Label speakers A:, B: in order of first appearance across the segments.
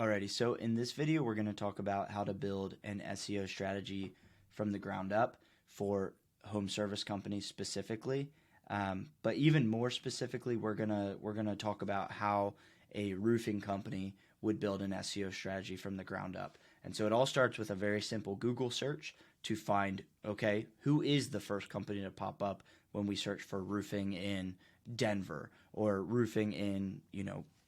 A: Alrighty, so in this video, we're going to talk about how to build an SEO strategy from the ground up for home service companies specifically. But even more specifically, we're gonna talk about how a roofing company would build an SEO strategy from the ground up. And so it all starts with a very simple Google search to find, okay, who is the first company to pop up when we search for roofing in Denver or roofing in,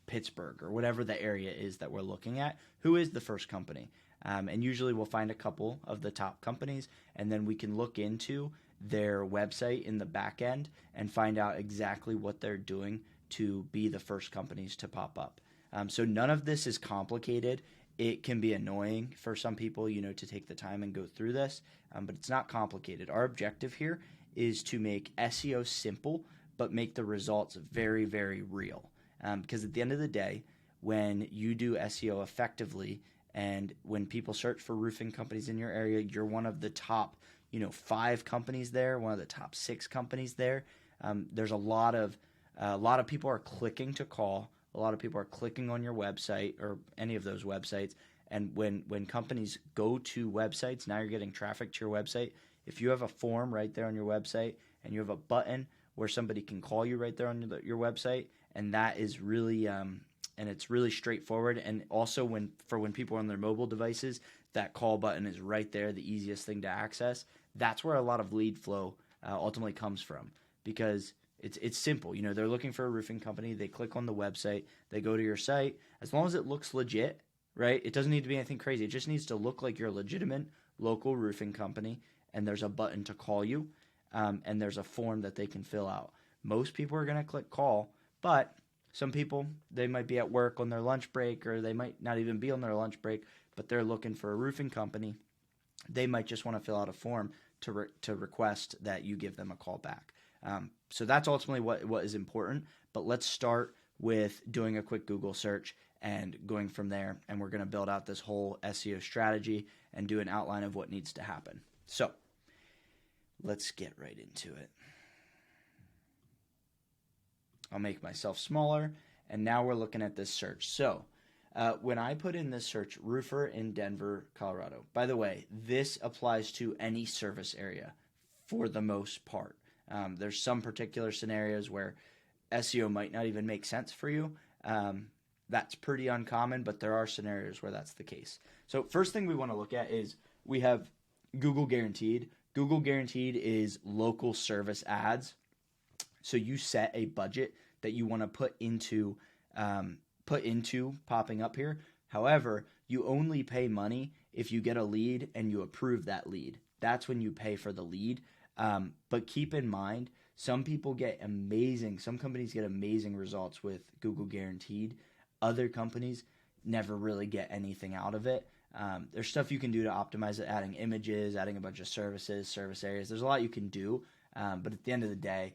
A: Pittsburgh or whatever the area is that we're looking at. Who is the first company? And usually we'll find a couple of the top companies, and then we can look into their website in the back end and find out exactly what they're doing to be the first companies to pop up. So none of this is complicated. It can be annoying for some people, to take the time and go through this, but it's not complicated. Our objective here is to make SEO simple, but make the results very, very real. Because at the end of the day, when you do SEO effectively and when people search for roofing companies in your area, you're one of the top, 5 companies there, one of the top 6 companies there. There's a lot of people are clicking to call. A lot of people are clicking on your website or any of those websites. And when companies go to websites, now you're getting traffic to your website. If you have a form right there on your website and you have a button where somebody can call you right there on your website, and that is really and it's really straightforward. And also when people are on their mobile devices, that call button is right there, the easiest thing to access. That's where a lot of lead flow ultimately comes from, because it's simple. They're looking for a roofing company. They click on the website. They go to your site. As long as it looks legit, right? It doesn't need to be anything crazy. It just needs to look like you're a legitimate local roofing company, and there's a button to call you, and there's a form that they can fill out. Most people are going to click call, but some people, they might be at work on their lunch break, or they might not even be on their lunch break, but they're looking for a roofing company. They might just want to fill out a form to request that you give them a call back. So that's ultimately what is important. But let's start with doing a quick Google search and going from there. And we're going to build out this whole SEO strategy and do an outline of what needs to happen. So let's get right into it. I'll make myself smaller, and now we're looking at this search. So when I put in this search, roofer in Denver, Colorado, by the way, this applies to any service area for the most part. There's some particular scenarios where SEO might not even make sense for you. That's pretty uncommon, but there are scenarios where that's the case. So first thing we want to look at is we have Google Guaranteed. Google Guaranteed is local service ads. So you set a budget that you want to put into popping up here. However, you only pay money if you get a lead and you approve that lead. That's when you pay for the lead. But keep in mind, some companies get amazing results with Google Guaranteed. Other companies never really get anything out of it. There's stuff you can do to optimize it, adding images, adding a bunch of services, service areas. There's a lot you can do. But at the end of the day,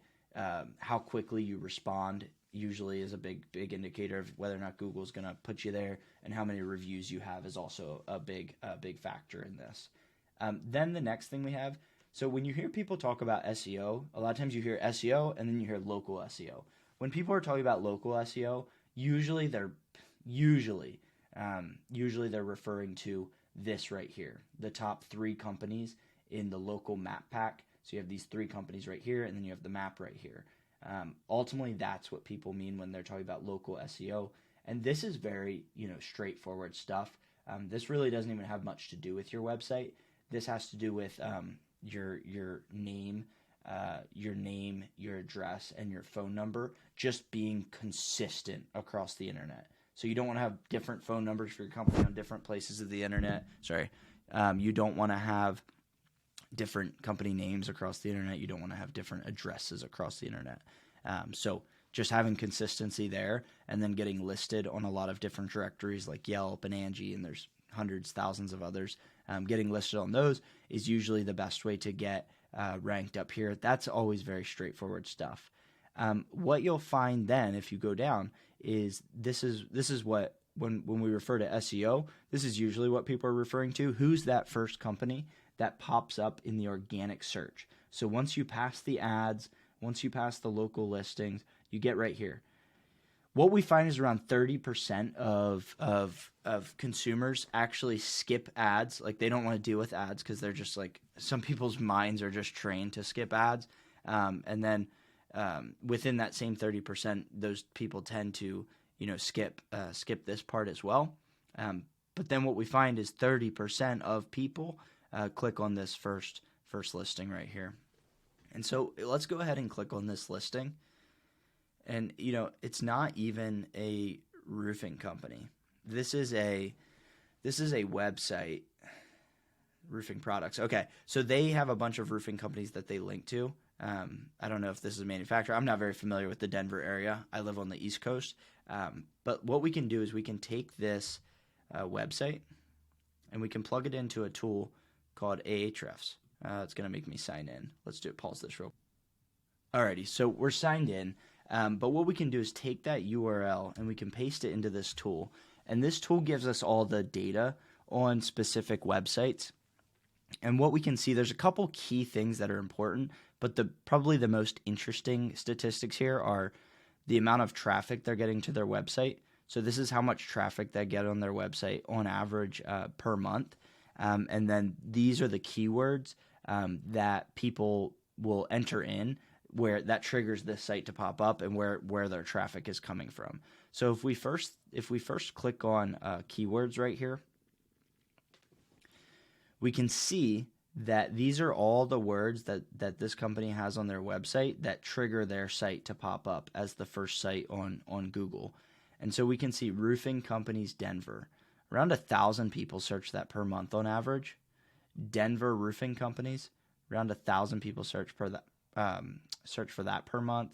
A: how quickly you respond usually is a big indicator of whether or not Google's going to put you there, and how many reviews you have is also a big factor in this. Then the next thing we have, so when you hear people talk about SEO, a lot of times you hear SEO and then you hear local SEO. When people are talking about local SEO, usually they're referring to this right here, the top 3 companies in the local map pack. So you have these 3 companies right here, and then you have the map right here. Ultimately, that's what people mean when they're talking about local SEO. And this is very, straightforward stuff. This really doesn't even have much to do with your website. This has to do with your name, your address, and your phone number just being consistent across the internet. So you don't want to have different phone numbers for your company on different places of the internet. You don't want to have different company names across the internet. You don't want to have different addresses across the internet. So just having consistency there, and then getting listed on a lot of different directories like Yelp and Angie, and there's hundreds, thousands of others. Getting listed on those is usually the best way to get ranked up here. That's always very straightforward stuff. What you'll find then, if you go down, is this is what, when we refer to SEO, this is usually what people are referring to. Who's that first company that pops up in the organic search? So once you pass the ads, once you pass the local listings, you get right here. what we find is around 30% of consumers actually skip ads. Like, they don't want to deal with ads because they're just like, some people's minds are just trained to skip ads. And then within that same 30%, those people tend to, skip this part as well. But then what we find is 30% of people click on this first listing right here. And so let's go ahead and click on this listing. And, it's not even a roofing company. This is a website, roofing products. Okay, so they have a bunch of roofing companies that they link to. I don't know if this is a manufacturer. I'm not very familiar with the Denver area. I live on the East Coast. But what we can do is we can take this website and we can plug it into a tool called Ahrefs. It's going to make me sign in. Let's pause this real quick. Alrighty, so we're signed in. But what we can do is take that URL and we can paste it into this tool. And this tool gives us all the data on specific websites. And what we can see, there's a couple key things that are important, but probably the most interesting statistics here are the amount of traffic they're getting to their website. So this is how much traffic they get on their website on average per month. And then these are the keywords that people will enter in, where that triggers this site to pop up and where their traffic is coming from. So if we first click on keywords right here, we can see that these are all the words that this company has on their website that trigger their site to pop up as the first site on Google. And so we can see roofing companies Denver. Around 1,000 people search that per month on average. Denver roofing companies, around 1,000 people search for that per month.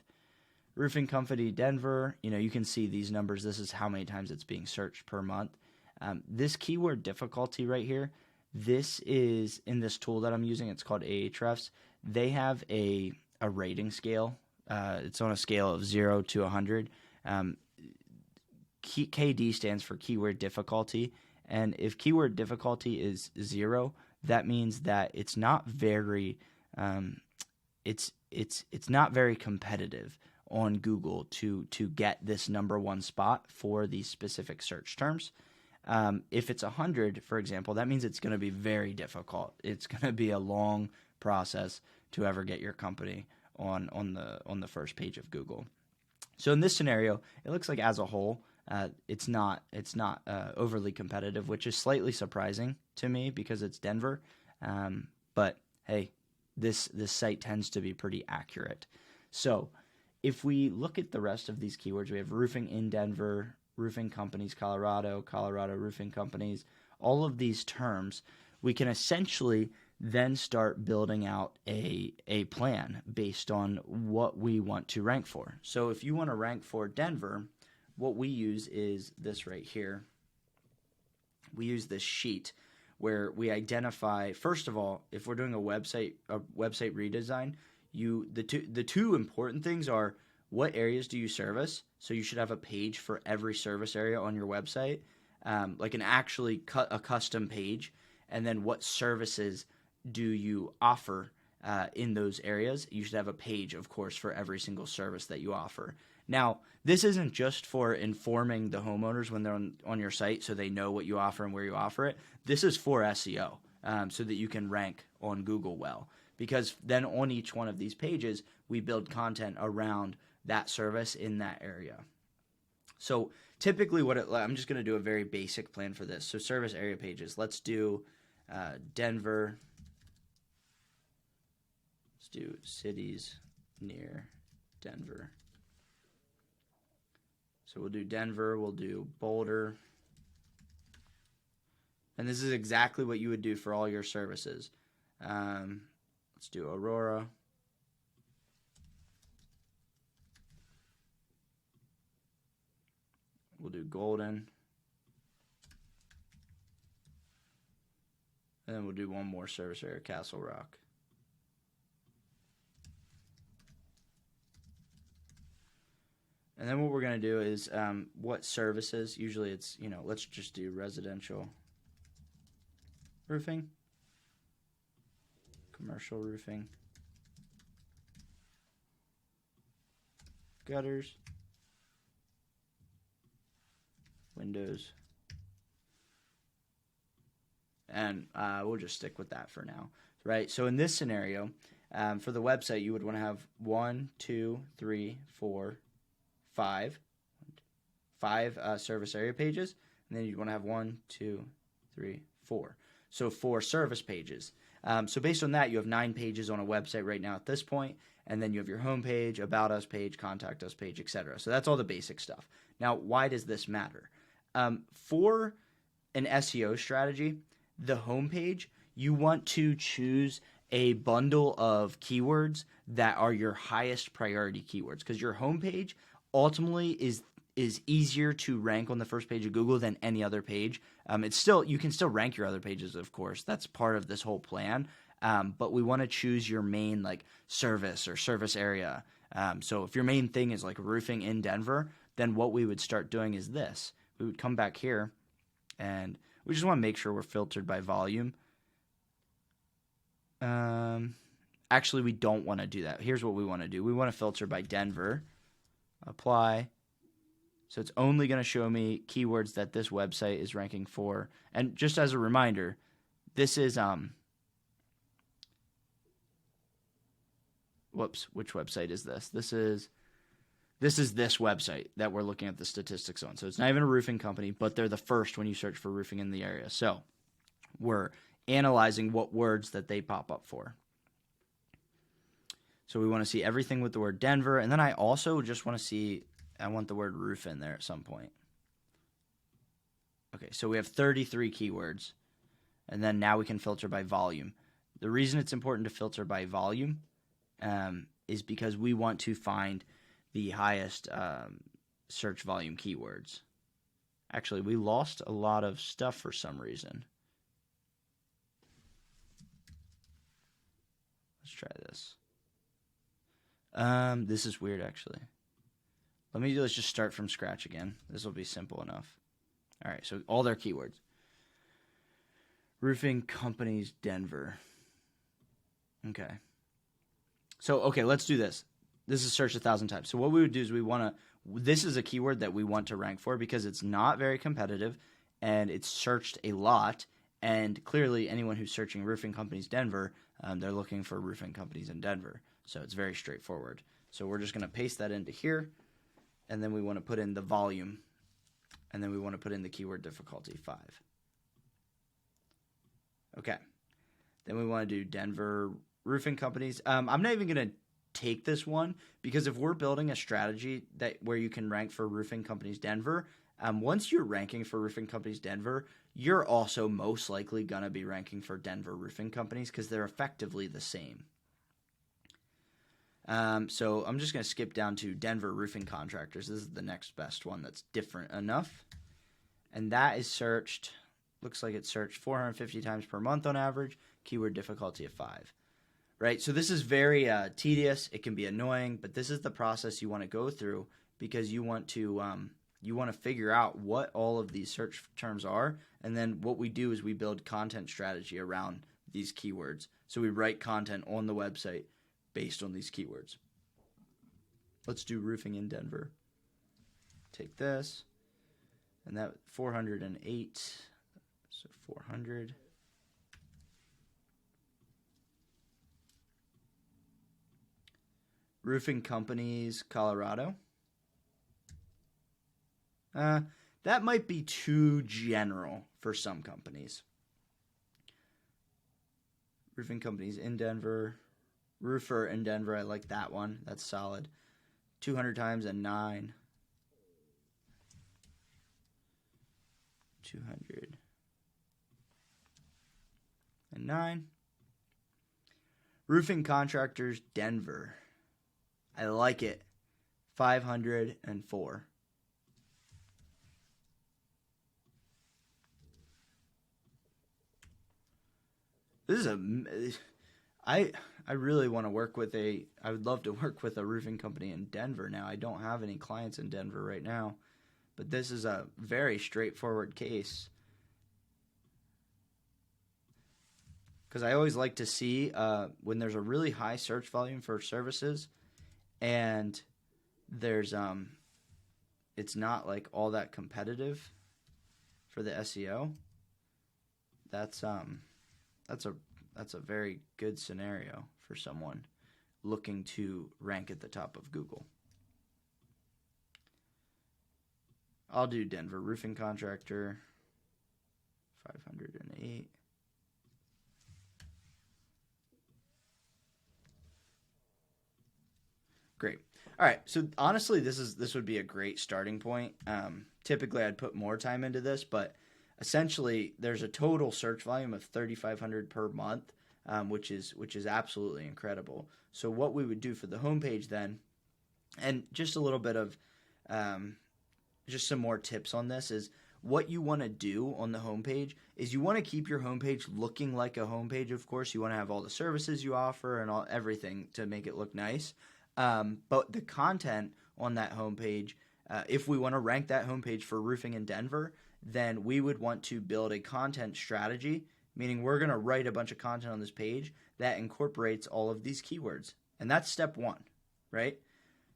A: Roofing company Denver, you can see these numbers. This is how many times it's being searched per month. This keyword difficulty right here, this is in this tool that I'm using. It's called Ahrefs. They have a rating scale. It's on a scale of 0 to 100. KD stands for keyword difficulty. And if keyword difficulty is 0, that means that it's not very it's not very competitive on Google to get this number one spot for these specific search terms. If it's 100, for example, that means it's going to be very difficult. It's going to be a long process to ever get your company on the first page of Google. So in this scenario, it looks like as a whole, it's not overly competitive, which is slightly surprising to me because it's Denver. But hey, this site tends to be pretty accurate. So if we look at the rest of these keywords, we have roofing in Denver, roofing companies Colorado roofing companies, all of these terms, we can essentially then start building out a plan based on what we want to rank for. So if you want to rank for Denver, what we use is this right here. We use this sheet where we identify, first of all, if we're doing a website redesign, the two important things are what areas do you service? So you should have a page for every service area on your website, like a custom page, and then what services do you offer in those areas? You should have a page, of course, for every single service that you offer. Now, this isn't just for informing the homeowners when they're on your site so they know what you offer and where you offer it. This is for SEO, so that you can rank on Google well. Because then on each one of these pages, we build content around that service in that area. So typically I'm just going to do a very basic plan for this. So service area pages. Let's do Denver. Let's do cities near Denver. So we'll do Denver, we'll do Boulder. And this is exactly what you would do for all your services. Let's do Aurora. We'll do Golden. And then we'll do one more service area, Castle Rock. And then what we're going to do is what services, usually it's, let's just do residential roofing, commercial roofing, gutters, Windows. And we'll just stick with that for now, right? So in this scenario, for the website, you would want to have 1, 2, 3, 4, 5 service area pages, and then you'd want to have 1, 2, 3, 4. So 4 service pages. So based on that, you have 9 pages on a website right now at this point, and then you have your home page, about us page, contact us page, etc. So that's all the basic stuff. Now, why does this matter? For an SEO strategy, the home page, you want to choose a bundle of keywords that are your highest priority keywords, because your home page ultimately is easier to rank on the first page of Google than any other page. It's still, you can still rank your other pages, of course. That's part of this whole plan. But we want to choose your main like service or service area. So if your main thing is like roofing in Denver, then what we would start doing is this. We would come back here, and we just want to make sure we're filtered by volume. Actually, we don't want to do that. Here's what we want to do. We want to filter by Denver. Apply. So it's only going to show me keywords that this website is ranking for. And just as a reminder, this is which website is this? This is this website that we're looking at the statistics on. So it's not even a roofing company, but they're the first when you search for roofing in the area. So we're analyzing what words that they pop up for. So we want to see everything with the word Denver, and then I also just want to see, I want the word roof in there at some point. Okay, so we have 33 keywords, and then now we can filter by volume. The reason it's important to filter by volume is because we want to find the highest search volume keywords. Actually, we lost a lot of stuff for some reason. Let's try this. This is weird, actually. Let's just start from scratch again. This will be simple enough. All right, so all their keywords. Roofing companies, Denver. Okay. So, okay, let's do this. This is searched 1,000 times. So what we would do is this is a keyword that we want to rank for because it's not very competitive and it's searched a lot. And clearly anyone who's searching roofing companies Denver, they're looking for roofing companies in Denver. So it's very straightforward. So we're just going to paste that into here. And then we want to put in the volume. And then we want to put in the keyword difficulty 5. Okay. Then we want to do Denver roofing companies. I'm not even going to take this one because if we're building a strategy where you can rank for roofing companies Denver, once you're ranking for roofing companies Denver, you're also most likely going to be ranking for Denver roofing companies because they're effectively the same. So I'm just going to skip down to Denver roofing contractors. This is the next best one that's different enough. And that is searched, looks like it's searched 450 times per month on average, keyword difficulty of 5. Right, so this is very tedious. It can be annoying, but this is the process you want to go through because you want to figure out what all of these search terms are, and then what we do is we build content strategy around these keywords. So we write content on the website based on these keywords. Let's do roofing in Denver. Take this, and that 408, so 400. Roofing companies, Colorado. That might be too general for some companies. Roofing companies in Denver. Roofer in Denver, I like that one. That's solid. 200 times and 9. 200 and 9. Roofing contractors, Denver. I like it. 504. This is I really want to work with I would love to work with a roofing company in Denver now. I don't have any clients in Denver right now, but this is a very straightforward case. Because I always like to see when there's a really high search volume for services and there's it's not like all that competitive. for the SEO, that's a very good scenario for someone looking to rank at the top of Google. I'll do Denver roofing contractor, 508. Great. All right. So honestly, this would be a great starting point. Typically, I'd put more time into this, but essentially, there's a total search volume of 3,500 per month, which is absolutely incredible. So what we would do for the homepage then, and just a little bit of just some more tips on this, is what you want to do on the homepage is you want to keep your homepage looking like a homepage. Of course, you want to have all the services you offer and everything to make it look nice. But the content on that homepage, if we want to rank that homepage for roofing in Denver, then we would want to build a content strategy, meaning we're going to write a bunch of content on this page that incorporates all of these keywords. And that's step one, right?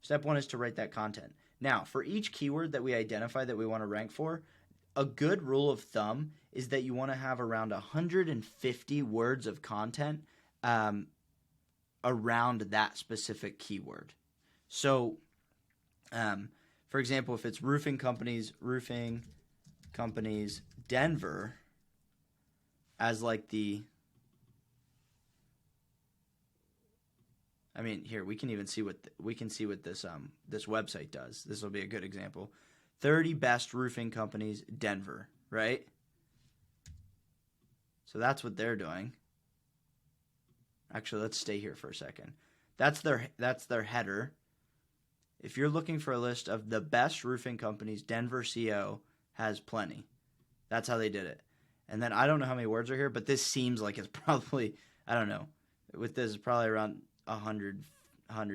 A: Step one is to write that content. Now, for each keyword that we identify that we want to rank for, a good rule of thumb is that you want to have around 150 words of content around that specific keyword. So, for example, if it's roofing companies Denver as like here we can even see what this this website does. This will be a good example. 30 best roofing companies Denver, right? So that's what they're doing. Actually, let's stay here for a second. That's their header. If you're looking for a list of the best roofing companies, Denver SEO has plenty. That's how they did it. And then I don't know how many words are here, but this seems like it's probably, I don't know, with this it's probably around 100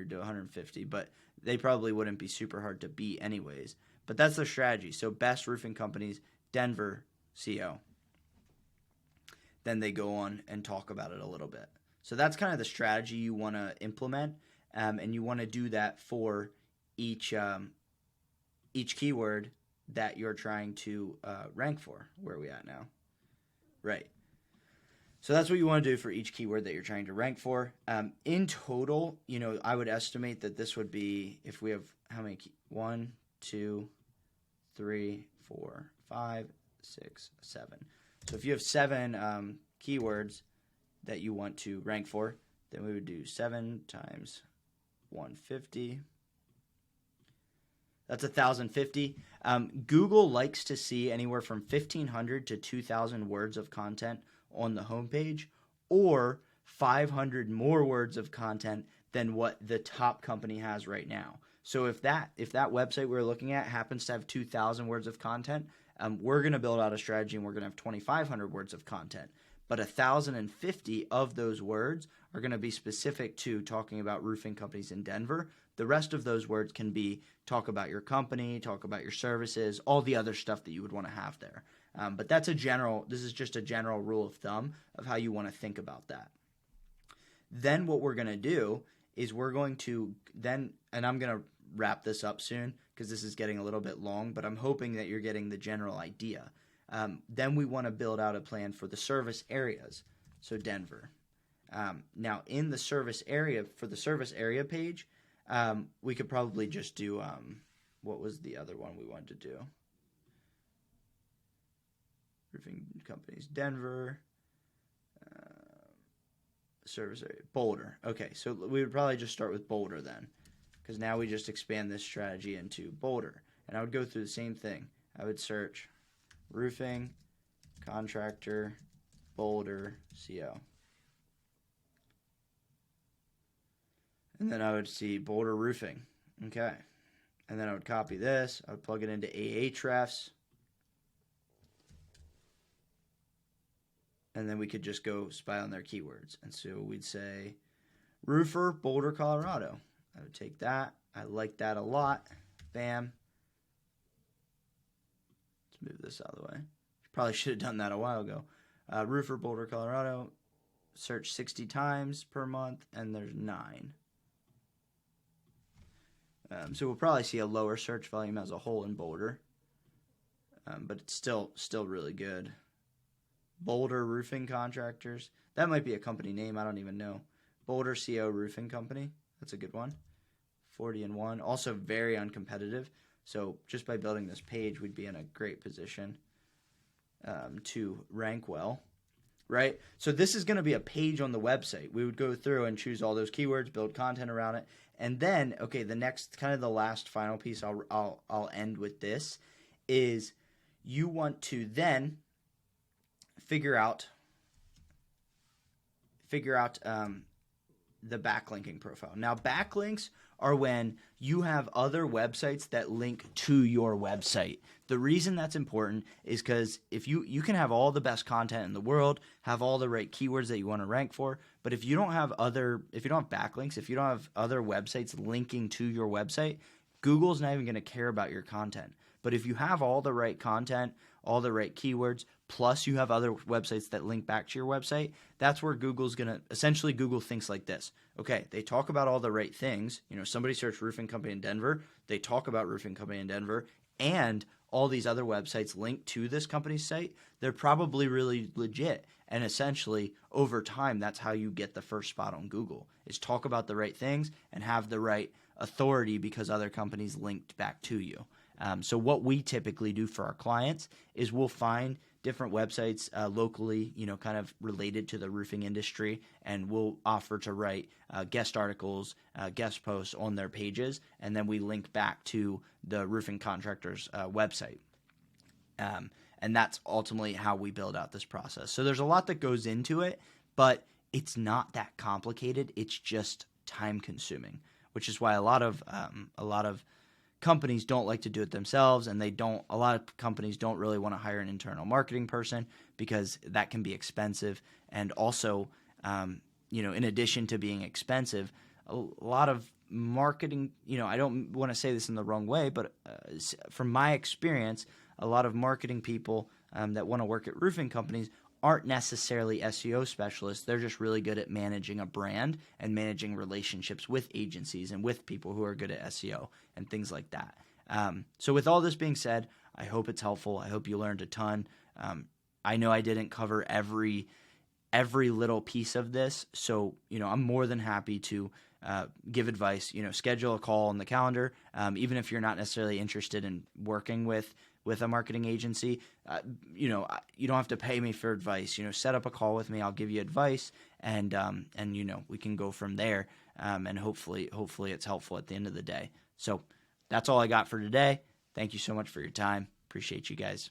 A: to 150, but they probably wouldn't be super hard to beat anyways. But that's their strategy. So best roofing companies, Denver SEO. Then they go on and talk about it a little bit. So that's kind of the strategy you want to implement, and you want to do that for each keyword that you're trying to rank for. Where are we at now? Right. So that's what you want to do for each keyword that you're trying to rank for. In total, I would estimate that this would be, if we have how many? 1, 2, 3, 4, 5, 6, 7. So if you have 7 keywords that you want to rank for, then we would do 7 times 150. That's 1,050. Google likes to see anywhere from 1,500 to 2,000 words of content on the homepage, or 500 more words of content than what the top company has right now. So if that website we're looking at happens to have 2,000 words of content, we're going to build out a strategy and we're going to have 2,500 words of content. But 1,050 of those words are going to be specific to talking about roofing companies in Denver. The rest of those words can be talk about your company, talk about your services, all the other stuff that you would want to have there. But this is just a general rule of thumb of how you want to think about that. Then what we're going to do is we're going to then, and I'm going to wrap this up soon because this is getting a little bit long, but I'm hoping that you're getting the general idea. Then we want to build out a plan for the service areas. So Denver. Now in the service area, for the service area page, we could probably just do, what was the other one we wanted to do? Roofing companies, Denver, service area, Boulder. Okay, so we would probably just start with Boulder then, because now we just expand this strategy into Boulder. And I would go through the same thing. I would search roofing, contractor, Boulder, SEO. And then I would see Boulder roofing. Okay. And then I would copy this. I would plug it into Ahrefs. And then we could just go spy on their keywords. And so we'd say roofer, Boulder, Colorado. I would take that. I like that a lot. Bam. Let's move this out of the way. Probably should have done that a while ago. Roofer, Boulder, Colorado. Search 60 times per month, and there's 9. So we'll probably see a lower search volume as a whole in Boulder. but it's still really good. Boulder Roofing Contractors. That might be a company name. I don't even know. Boulder CO Roofing Company. That's a good one. 40-1. Also very uncompetitive. So just by building this page, we'd be in a great position to rank well, right? So this is going to be a page on the website. We would go through and choose all those keywords, build content around it, and then okay, the next kind of the last final piece I'll end with this is you want to then figure out the backlinking profile. Now, backlinks are when you have other websites that link to your website. The reason that's important is because if you can have all the best content in the world, have all the right keywords that you want to rank for, but if you don't have backlinks, if you don't have other websites linking to your website, Google's not even going to care about your content. But if you have all the right content, all the right keywords, plus you have other websites that link back to your website, that's where Google's going to – essentially Google thinks like this. Okay, they talk about all the right things. Somebody searched roofing company in Denver. They talk about roofing company in Denver, and all these other websites link to this company's site. They're probably really legit. And essentially, over time, that's how you get the first spot on Google, is talk about the right things and have the right authority because other companies linked back to you. So what we typically do for our clients is we'll find different websites locally, kind of related to the roofing industry, and we'll offer to write guest articles, guest posts on their pages, and then we link back to the roofing contractor's website. And that's ultimately how we build out this process. So there's a lot that goes into it, but it's not that complicated. It's just time consuming, which is why a lot of companies don't like to do it themselves, and a lot of companies don't really want to hire an internal marketing person because that can be expensive. And also, in addition to being expensive, a lot of marketing, I don't want to say this in the wrong way, but from my experience, a lot of marketing people that want to work at roofing companies aren't necessarily SEO specialists. They're just really good at managing a brand and managing relationships with agencies and with people who are good at SEO and things like that. So with all this being said, I hope it's helpful. I hope you learned a ton. I know I didn't cover every little piece of this, so I'm more than happy to give advice. Schedule a call on the calendar, even if you're not necessarily interested in working with a marketing agency. You don't have to pay me for advice. Set up a call with me. I'll give you advice, and we can go from there. And hopefully it's helpful at the end of the day. So that's all I got for today. Thank you so much for your time. Appreciate you guys.